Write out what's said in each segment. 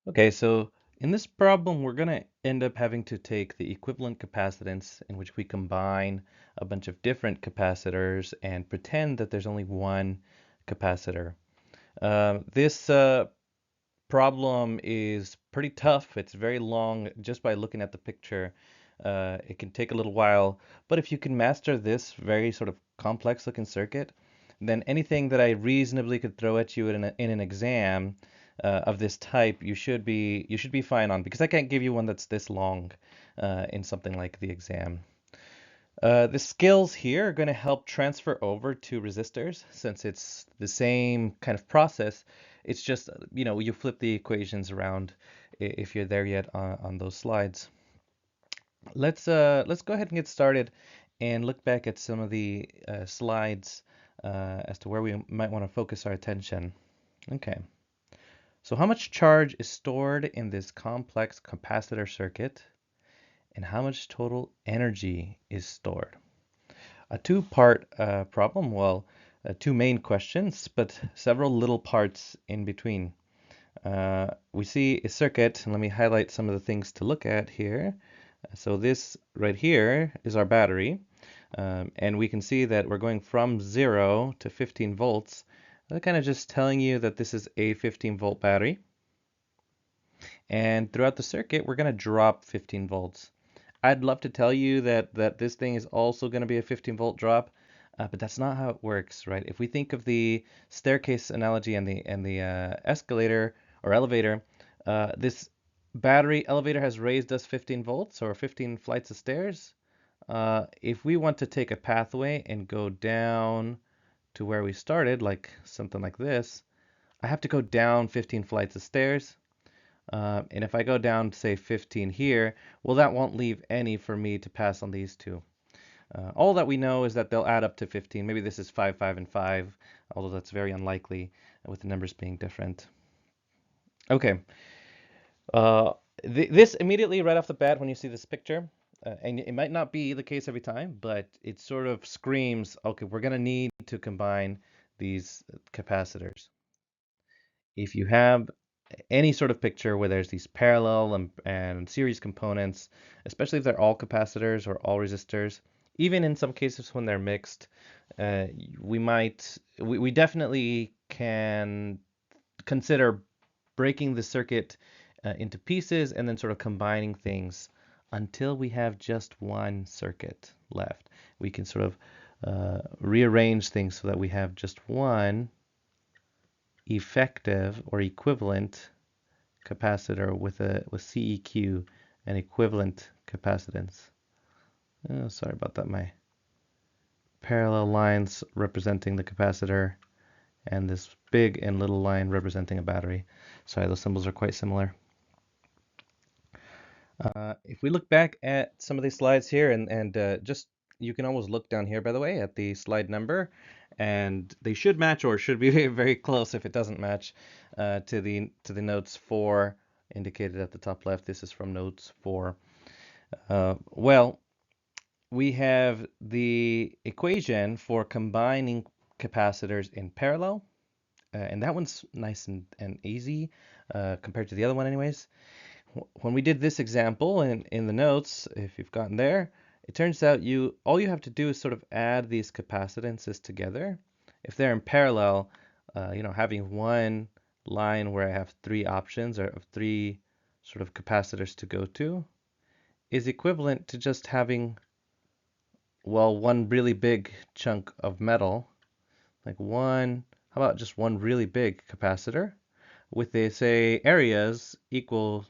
Okay, so in this problem, we're going to end up having to take the equivalent capacitance in which we combine a bunch of different capacitors and pretend that there's only one capacitor. This problem is pretty tough. It's very long just by looking at the picture. It can take a little while, but if you can master this very sort of complex looking circuit, then anything that I reasonably could throw at you in an exam of this type, you should be fine on because I can't give you one that's this long in something like the exam. The skills here are going to help transfer over to resistors since it's the same kind of process. It's just, you flip the equations around if you're there yet on those slides. Let's go ahead and get started and look back at some of the slides as to where we might want to focus our attention. Okay, so how much charge is stored in this complex capacitor circuit, and how much total energy is stored? A two-part problem, well, two main questions, but several little parts in between. We see a circuit, and let me highlight some of the things to look at here. So this right here is our battery, and we can see that we're going from 0 to 15 volts. That kind of just telling you that this is a 15-volt battery. And throughout the circuit, we're going to drop 15 volts. I'd love to tell you that this thing is also going to be a 15-volt drop, but that's not how it works, right? If we think of the staircase analogy and the escalator or elevator, this battery elevator has raised us 15 volts or 15 flights of stairs. If we want to take a pathway and go down to where we started, like something like this, I have to go down 15 flights of stairs. And if I go down, say 15 here, well, that won't leave any for me to pass on these two. All that we know is that they'll add up to 15. Maybe this is 5, 5, and 5, although that's very unlikely with the numbers being different. Okay, uh, this immediately right off the bat when you see this picture, and it might not be the case every time, but it sort of screams, okay, we're going to need to combine these capacitors. If you have any sort of picture where there's these parallel and series components, especially if they're all capacitors or all resistors, even in some cases when they're mixed, uh, we definitely can consider breaking the circuit into pieces and then sort of combining things until we have just one circuit left. We can sort of rearrange things so that we have just one effective or equivalent capacitor with CEQ and equivalent capacitance. Oh, sorry about that. My parallel lines representing the capacitor and this big and little line representing a battery. Sorry, those symbols are quite similar. If we look back at some of these slides here and just you can always look down here, by the way, at the slide number, and they should match or should be very close if it doesn't match to the notes 4 indicated at the top left. This is from notes 4. Well, we have the equation for combining capacitors in parallel, and that one's nice and easy compared to the other one anyways. When we did this example in the notes, if you've gotten there, it turns out all you have to do is sort of add these capacitances together. If they're in parallel, having one line where I have three options or three sort of capacitors to go to is equivalent to just having, well, one really big chunk of metal, how about just one really big capacitor with, they say, areas equal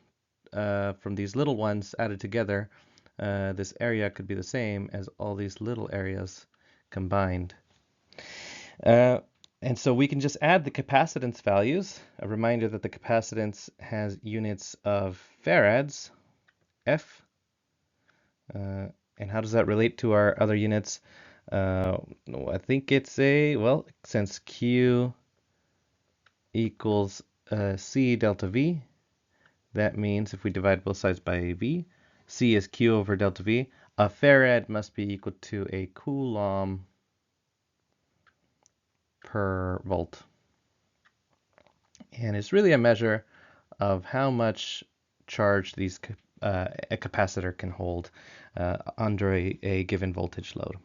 from these little ones added together. This area could be the same as all these little areas combined. Uh, and so we can just add the capacitance values. A reminder that the capacitance has units of farads, F. And how does that relate to our other units? I think it's since Q equals C delta V, that means if we divide both sides by V, C is Q over delta V. A farad must be equal to a coulomb per volt. And it's really a measure of how much charge a capacitor can hold under a given voltage load.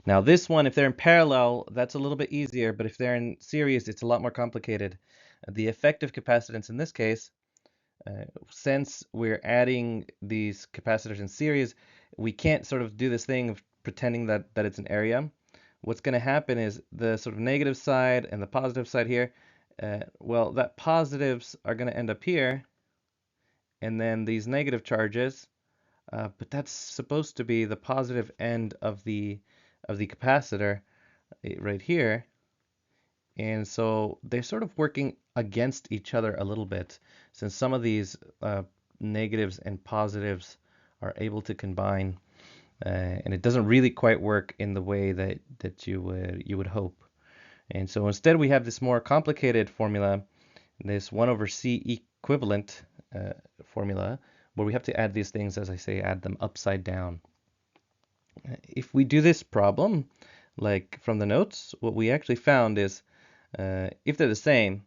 Now this one, if they're in parallel, that's a little bit easier, but if they're in series, it's a lot more complicated. The effective capacitance in this case, since we're adding these capacitors in series, we can't sort of do this thing of pretending that it's an area. What's going to happen is the sort of negative side and the positive side here, well, that positives are going to end up here, and then these negative charges, but that's supposed to be the positive end of the capacitor right here. And so they're sort of working against each other a little bit, since some of these negatives and positives are able to combine, and it doesn't really quite work in the way that you would hope. And so instead we have this more complicated formula, this 1 over C equivalent formula, where we have to add these things, as I say, add them upside down. If we do this problem, like from the notes, what we actually found is if they're the same,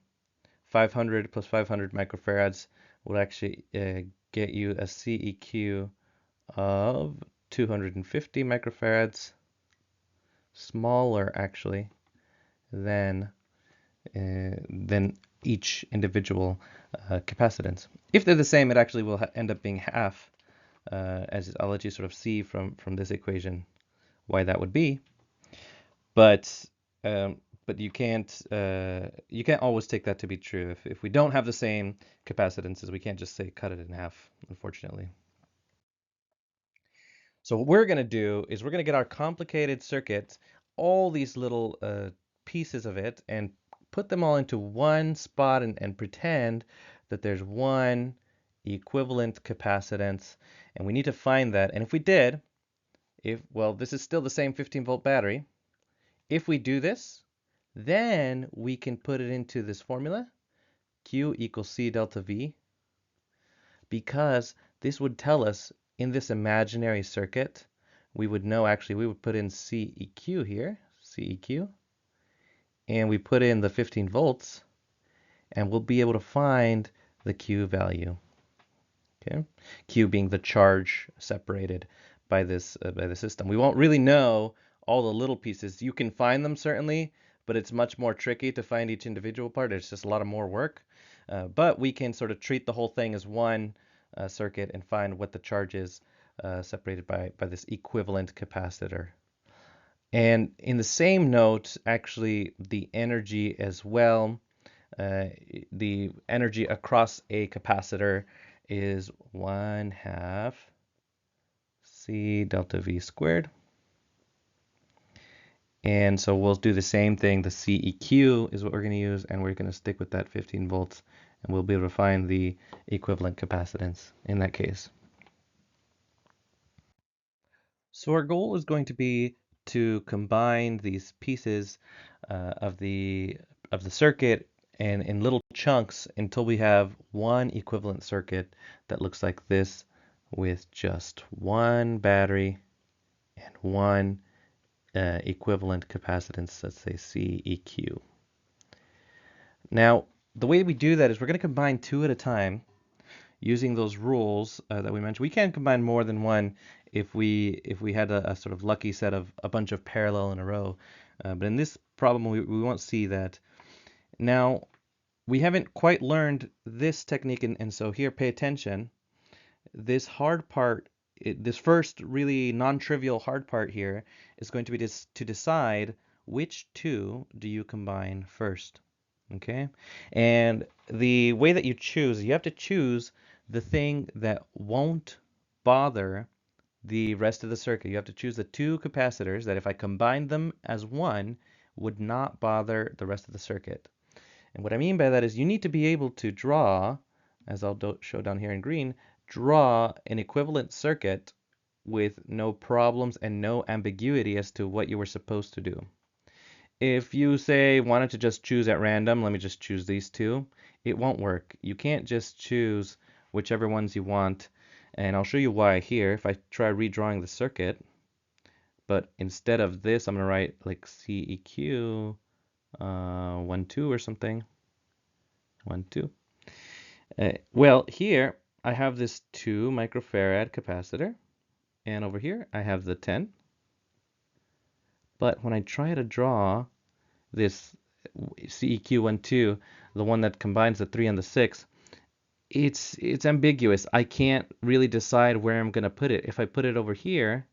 500 plus 500 microfarads will actually get you a CEQ of 250 microfarads, smaller actually than each individual capacitance. If they're the same, it actually will end up being half, as I'll let you sort of see from this equation why that would be. But you can't always take that to be true. If we don't have the same capacitances, we can't just say cut it in half, unfortunately. So what we're going to do is we're going to get our complicated circuit, all these little pieces of it, and put them all into one spot and pretend that there's one equivalent capacitance, and we need to find that. And if we did, well, this is still the same 15-volt battery. If we do this, then we can put it into this formula, Q equals C delta V, because this would tell us in this imaginary circuit, we would know actually, we would put in CEQ here, CEQ, and we put in the 15 volts, and we'll be able to find the Q value. Okay, Q being the charge separated by the system. We won't really know all the little pieces. You can find them certainly, but it's much more tricky to find each individual part. It's just a lot of more work. But we can sort of treat the whole thing as one circuit and find what the charge is separated by this equivalent capacitor. And in the same note, actually, the energy as well, the energy across a capacitor is 1/2 C delta V squared. And so we'll do the same thing. The CEQ is what we're going to use, and we're going to stick with that 15 volts, and we'll be able to find the equivalent capacitance in that case. So our goal is going to be to combine these pieces of the circuit and in little chunks until we have one equivalent circuit that looks like this, with just one battery and one equivalent capacitance, let's say CEQ. Now, the way we do that is we're going to combine two at a time using those rules that we mentioned. We can combine more than one if we had a sort of lucky set of a bunch of parallel in a row. But in this problem, we won't see that. Now, we haven't quite learned this technique, and so here, pay attention. This hard part, this first really non-trivial hard part here is going to be to decide which two do you combine first. Okay? And the way that you choose, you have to choose the thing that won't bother the rest of the circuit. You have to choose the two capacitors that if I combine them as one would not bother the rest of the circuit. And what I mean by that is you need to be able to draw, as I'll show down here in green, draw an equivalent circuit with no problems and no ambiguity as to what you were supposed to do. If you say wanted to just choose at random, let me just choose these two, it won't work. You can't just choose whichever ones you want, and I'll show you why here. If I try redrawing the circuit, but instead of this, I'm going to write like CEQ 1, 2 or something. 1, 2. Well, here I have this 2 microfarad capacitor, and over here I have the 10. But when I try to draw this CEQ12, the one that combines the 3 and the 6, it's ambiguous. I can't really decide where I'm going to put it. If I put it over here,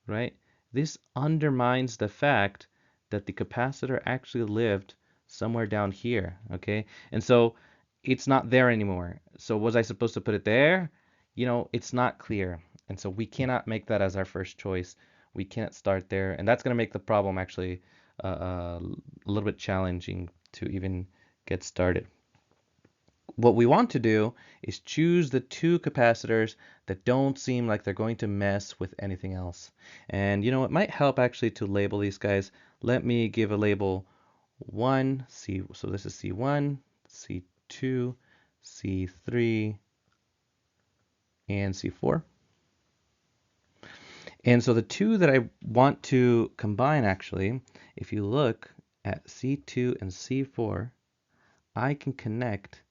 right, this undermines the fact that the capacitor actually lived somewhere down here, okay? And so it's not there anymore. So was I supposed to put it there? You know, it's not clear. And so we cannot make that as our first choice. We can't start there. And that's going to make the problem actually a little bit challenging to even get started. What we want to do is choose the 2 capacitors that don't seem like they're going to mess with anything else. And you know, it might help actually to label these guys. Let me give a label 1, C, so this is C1, C2, C3, and C4. And so the 2 that I want to combine actually, if you look at C2 and C4, I can connect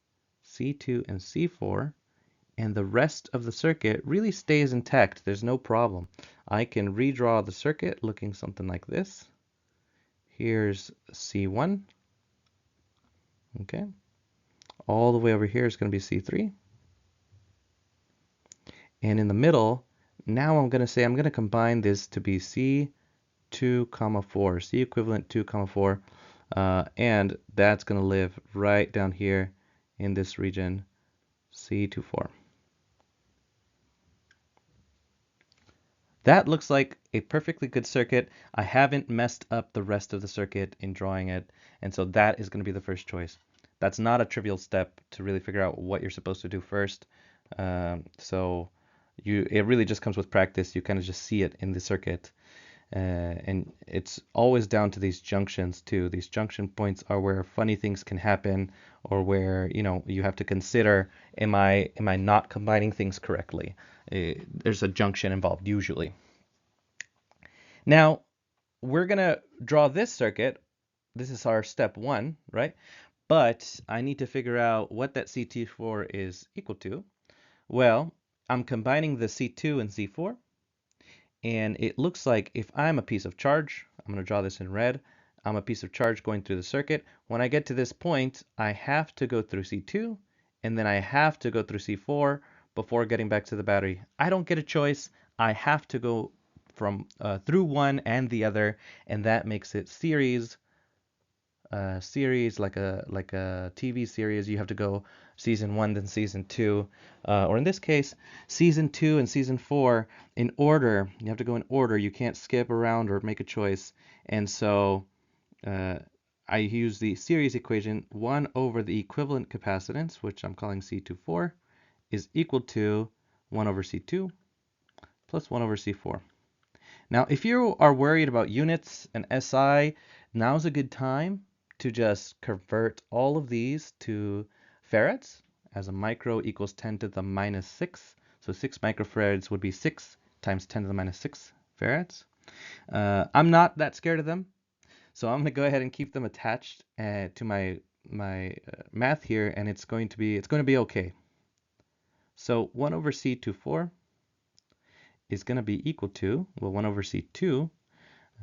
C2 and C4, and the rest of the circuit really stays intact. There's no problem. I can redraw the circuit looking something like this. Here's C1, okay. All the way over here is going to be C3. And in the middle, now I'm going to say I'm going to combine this to be C2, 4, C equivalent 2, 4, and that's going to live right down here in this region, C24. That looks like a perfectly good circuit. I haven't messed up the rest of the circuit in drawing it, and so that is going to be the first choice. That's not a trivial step to really figure out what you're supposed to do first. It really just comes with practice. You kind of just see it in the circuit. And it's always down to these junctions too. These junction points are where funny things can happen, or where you have to consider, am I not combining things correctly? There's a junction involved usually. Now we're gonna draw this circuit. This is our step 1, right? But I need to figure out what that CT4 is equal to. Well, I'm combining the C2 and C4. And it looks like if I'm a piece of charge, I'm going to draw this in red, I'm a piece of charge going through the circuit. When I get to this point, I have to go through C2, and then I have to go through C4 before getting back to the battery. I don't get a choice. I have to go from through one and the other, and that makes it series like a TV series. You have to go season 1 then season 2, or in this case season 2 and season 4 in order. You have to go in order. You can't skip around or make a choice. And so I use the series equation. 1 over the equivalent capacitance, which I'm calling C24, is equal to 1 over C2 plus 1 over C4. Now, if you are worried about units and SI, now's a good time to just convert all of these to farads, as a micro equals 10 to the minus 6. So 6 microfarads would be 6 times 10 to the minus 6 farads. I'm not that scared of them, so I'm going to go ahead and keep them attached to my math here, and it's going to be okay. So 1 over C24 is going to be equal to, well, 1 over C2.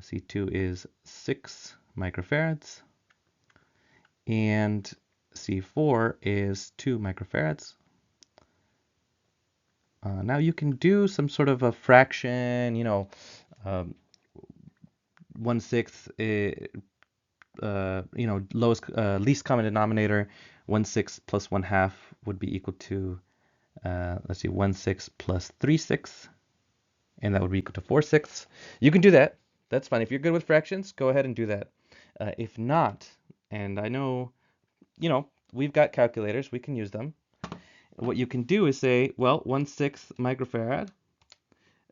C2 is 6 microfarads, and C4 is 2 microfarads. Now you can do some sort of a fraction, 1/6, least common denominator. 1/6 plus 1/2 would be equal to, let's see, 1/6 plus 3/6, and that would be equal to 4/6. You can do that. That's fine. If you're good with fractions, go ahead and do that. If not, and I know, we've got calculators, we can use them. What you can do is say, well, 1/6 microfarad.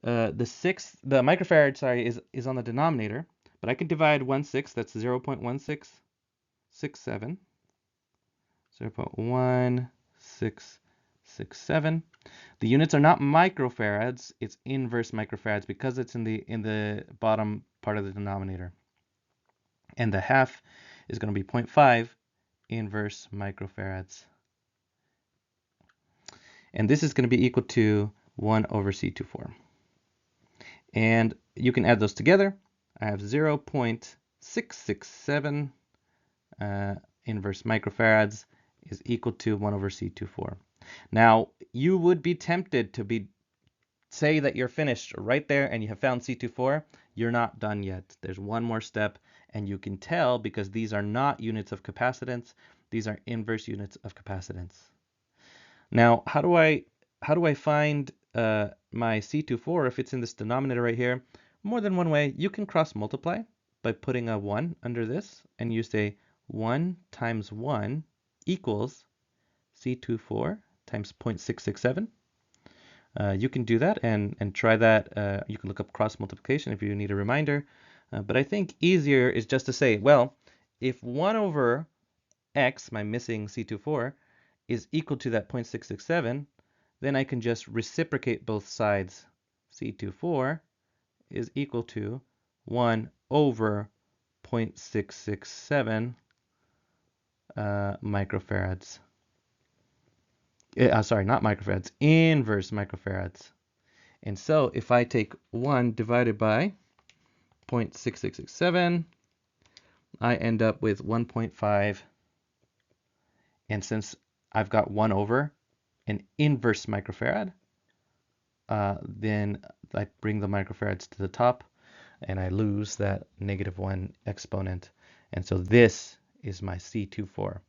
The microfarad, sorry, is on the denominator, but I can divide 1/6, that's 0.1667, 0.1667. The units are not microfarads, it's inverse microfarads because it's in the bottom part of the denominator. And the half is going to be 0.5 inverse microfarads. And this is going to be equal to 1 over C24. And you can add those together. I have 0.667 inverse microfarads is equal to 1 over C24. Now, you would be tempted to say that you're finished right there and you have found C24. You're not done yet. There's one more step, and you can tell because these are not units of capacitance. These are inverse units of capacitance. Now, how do I find my C24 if it's in this denominator right here? More than one way. You can cross multiply by putting a 1 under this, and you say 1 times 1 equals C24 times 0.667. You can do that and try that. You can look up cross multiplication if you need a reminder. But I think easier is just to say, well, if 1 over x, my missing C24, is equal to that 0.667, then I can just reciprocate both sides. C24 is equal to 1 over 0.667 microfarads. Sorry, not microfarads, inverse microfarads. And so if I take 1 divided by 0.6667, I end up with 1.5. And since I've got 1 over an inverse microfarad, then I bring the microfarads to the top, and I lose that -1 exponent. And so this is my C24.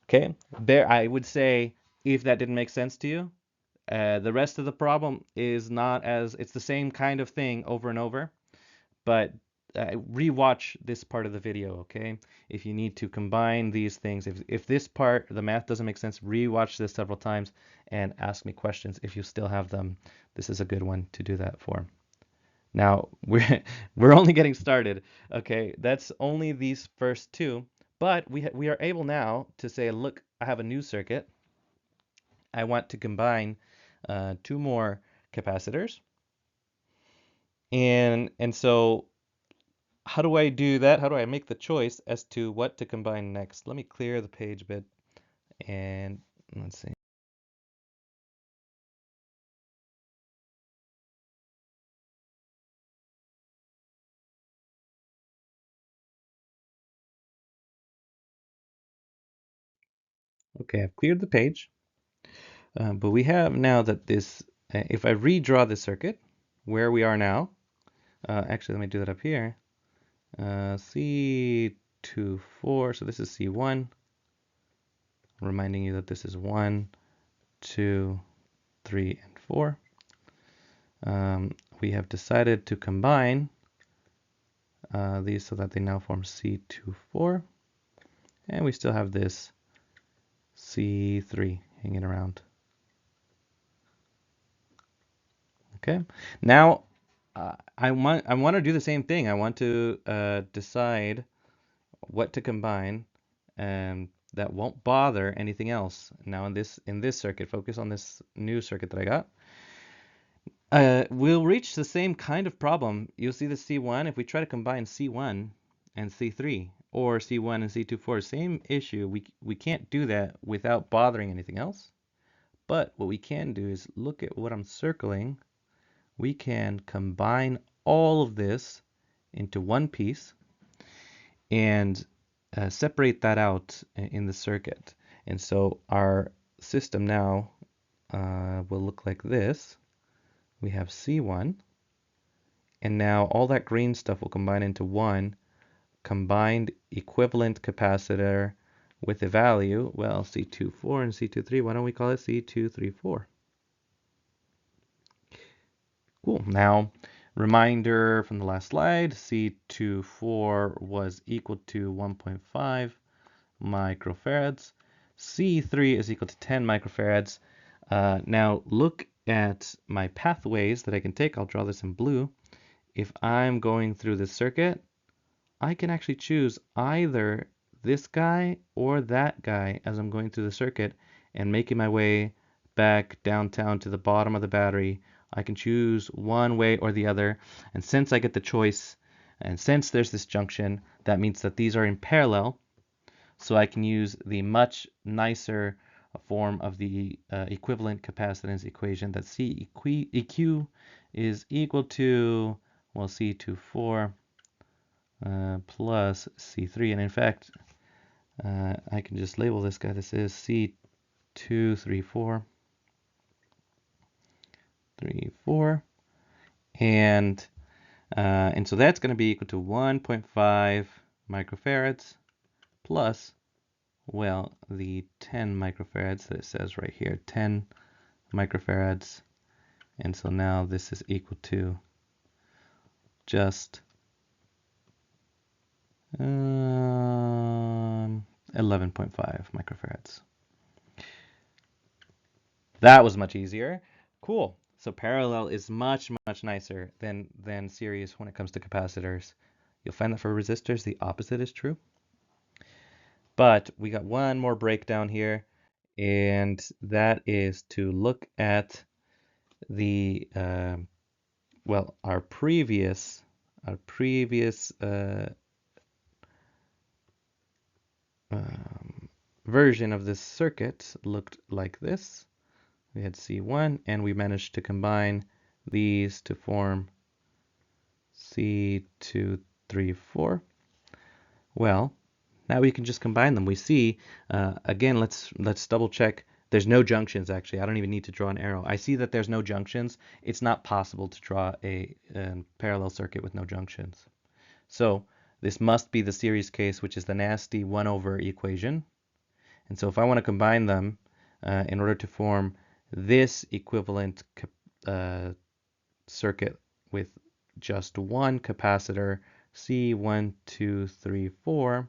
Okay, there I would say, if that didn't make sense to you, the rest of the problem is not as, it's the same kind of thing over and over, but rewatch this part of the video, okay? If you need to combine these things, if this part, the math doesn't make sense, rewatch this several times and ask me questions if you still have them. This is a good one to do that for. Now, we're only getting started, okay? That's only these first two, but we are able now to say, look, I have a new circuit. I want to combine two more capacitors. And so how do I do that? How do I make the choice as to what to combine next? Let me clear the page a bit, and let's see. Okay, I've cleared the page, but we have now that this, if I redraw the circuit, where we are now, actually let me do that up here, C24, so this is C1, reminding you that this is 1, 2, 3, and 4. We have decided to combine these so that they now form C24, and we still have this C3 hanging around. Okay, now I want to do the same thing. I want to decide what to combine that won't bother anything else. Now in this circuit, focus on this new circuit that I got. We'll reach the same kind of problem. You'll see the C1. If we try to combine C1 and C3, or C1 and C24, same issue. We can't do that without bothering anything else. But what we can do is look at what I'm circling. We can combine all of this into one piece and separate that out in the circuit. And so our system now will look like this. We have C1, and now all that green stuff will combine into one combined equivalent capacitor with a value, well, C24 and C23, why don't we call it C234? Cool. Now, reminder from the last slide, C24 was equal to 1.5 microfarads. C3 is equal to 10 microfarads. Now, look at my pathways that I can take. I'll draw this in blue. If I'm going through this circuit, I can actually choose either this guy or that guy as I'm going through the circuit and making my way back downtown to the bottom of the battery. I can choose one way or the other, and since I get the choice, and since there's this junction, that means that these are in parallel, so I can use the much nicer a form of the equivalent capacitance equation that C eq is equal to, well, C24 plus C3. And in fact, I can just label this guy. This is C234, 4. And so that's going to be equal to 1.5 microfarads plus, well, the 10 microfarads that it says right here, 10 microfarads. And so now this is equal to just 11.5 microfarads. That was much easier. Cool. So parallel is much, much nicer than series when it comes to capacitors. You'll find that for resistors, the opposite is true. But we got one more breakdown here, and that is to look at the, well, our previous version of this circuit looked like this. We had C1, and we managed to combine these to form C234. Well, now we can just combine them. We see, again, let's double check. There's no junctions, actually. I don't even need to draw an arrow. I see that there's no junctions. It's not possible to draw a parallel circuit with no junctions. So this must be the series case, which is the nasty 1 over equation. And so if I want to combine them in order to form this equivalent circuit with just one capacitor, C1234,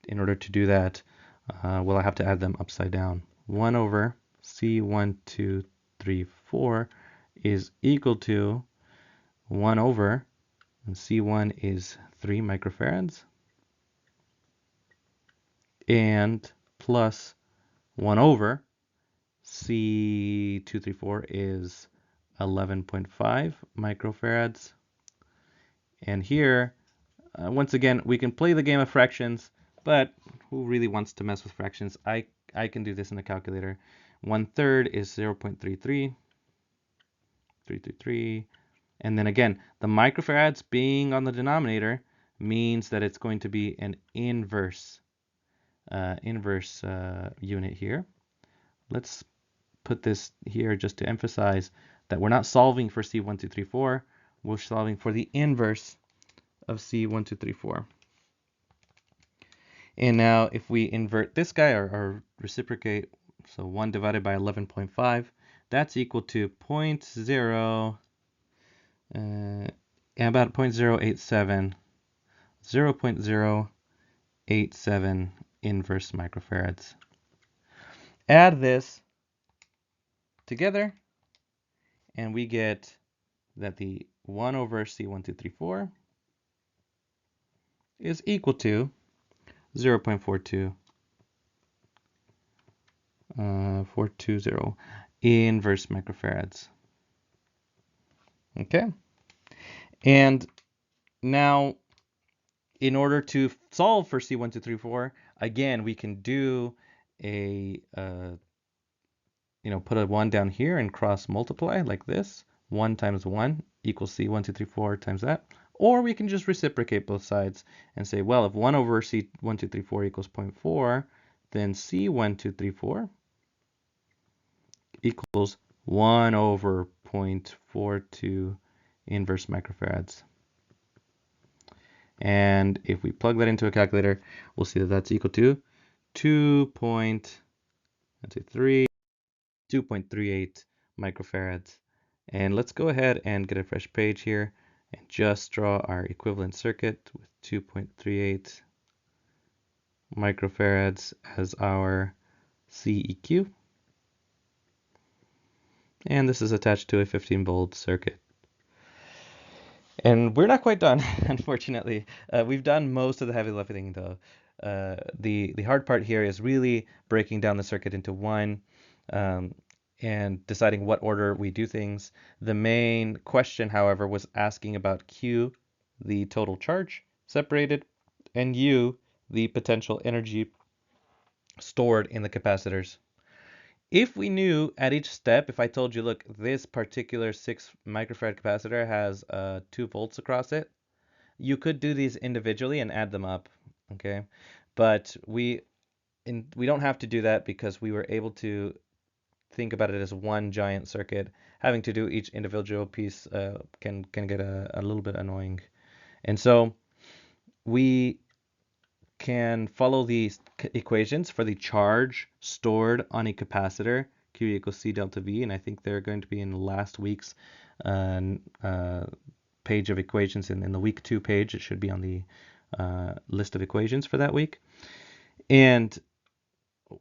in order to do that, well, I have to add them upside down. 1 over C1234 is equal to 1 over, and C1 is 3 microfarads, and plus 1 over C234 is 11.5 microfarads. And here, once again, we can play the game of fractions, but who really wants to mess with fractions? I can do this in the calculator. 1/3 is 0.33, 333. And then again, the microfarads being on the denominator means that it's going to be an inverse unit here. Let's put this here just to emphasize that we're not solving for C1234. We're solving for the inverse of C1234. And now if we invert this guy or reciprocate, so 1 divided by 11.5, that's equal to 0.0, about 0.087, 0.087 inverse microfarads. Add this together, and we get that the 1 over C1234 is equal to 0.42 420 inverse microfarads. Okay, and now in order to solve for C1234, again, we can do a put a 1 down here and cross multiply like this. 1 times 1 equals C1234 times that. Or we can just reciprocate both sides and say, well, if 1 over C1234 equals 0.4, then C1234 equals 1 over 0.42 inverse microfarads. And if we plug that into a calculator, we'll see that that's equal to 2.38 microfarads. And let's go ahead and get a fresh page here and just draw our equivalent circuit with 2.38 microfarads as our CEQ. And this is attached to a 15-volt circuit. And we're not quite done, unfortunately. We've done most of the heavy lifting, though. The hard part here is really breaking down the circuit into one and deciding what order we do things. The main question, however, was asking about Q, the total charge separated, and U, the potential energy stored in the capacitors. If we knew at each step, if I told you, look, this particular 6 microfarad capacitor has 2 volts across it, you could do these individually and add them up, okay? But we don't have to do that because we were able to think about it as one giant circuit. Having to do each individual piece can get a little bit annoying. And so we can follow these equations for the charge stored on a capacitor, Q equals C delta V, and I think they're going to be in last week's uh, uh, page of equations. In the week 2 page, it should be on the list of equations for that week. And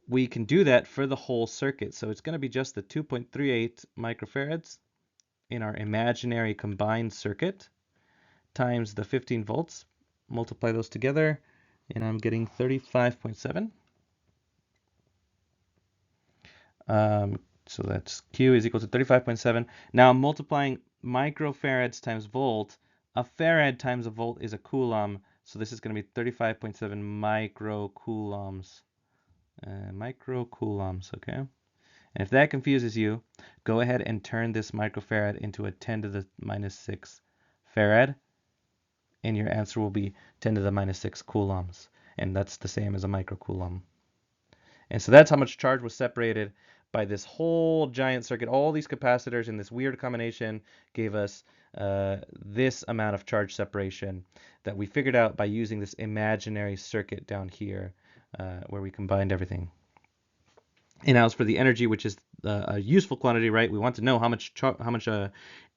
we can do that for the whole circuit. So it's going to be just the 2.38 microfarads in our imaginary combined circuit times the 15 volts. Multiply those together, and I'm getting 35.7. So that's Q is equal to 35.7. Now I'm multiplying microfarads times volt. A farad times a volt is a coulomb. So this is going to be 35.7 microcoulombs. Microcoulombs, okay? And if that confuses you, go ahead and turn this microfarad into a 10 to the minus 6 farad, and your answer will be 10 to the minus 6 coulombs. And that's the same as a microcoulomb. And so that's how much charge was separated by this whole giant circuit. All these capacitors in this weird combination gave us this amount of charge separation that we figured out by using this imaginary circuit down here where we combined everything. And as for the energy, which is a useful quantity, right? We want to know how much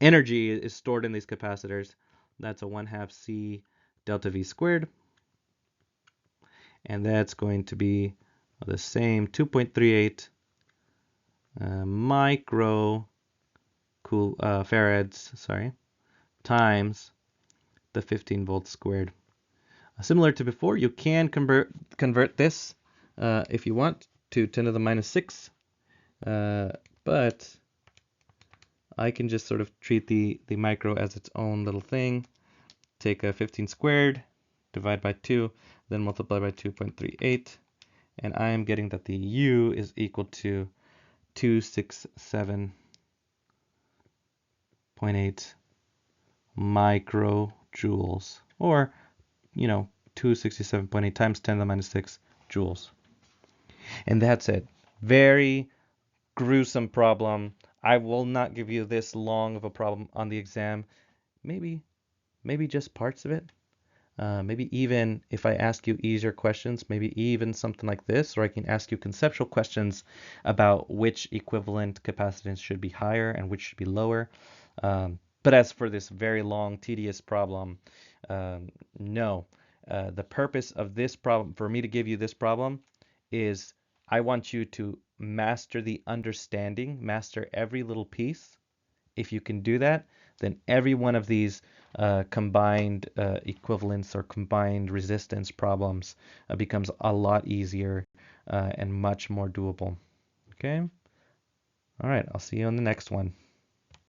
energy is stored in these capacitors. That's a 1/2 C delta V squared. And that's going to be the same 2.38 micro farads, times the 15 volts squared. Similar to before, you can convert this if you want to 10 to the minus 6, but I can just sort of treat the micro as its own little thing. Take a 15 squared, divide by 2, then multiply by 2.38, and I am getting that the U is equal to 267.8 microjoules, or 267.8 times 10 to the minus 6 joules. And that's it. Very gruesome problem. I will not give you this long of a problem on the exam. Maybe just parts of it. Maybe even if I ask you easier questions, maybe even something like this, or I can ask you conceptual questions about which equivalent capacitance should be higher and which should be lower. But as for this very long, tedious problem, no. The purpose of this problem, for me to give you this problem, is I want you to master the understanding, master every little piece. If you can do that, then every one of these combined equivalence or combined resistance problems becomes a lot easier and much more doable. Okay? All right, I'll see you on the next one.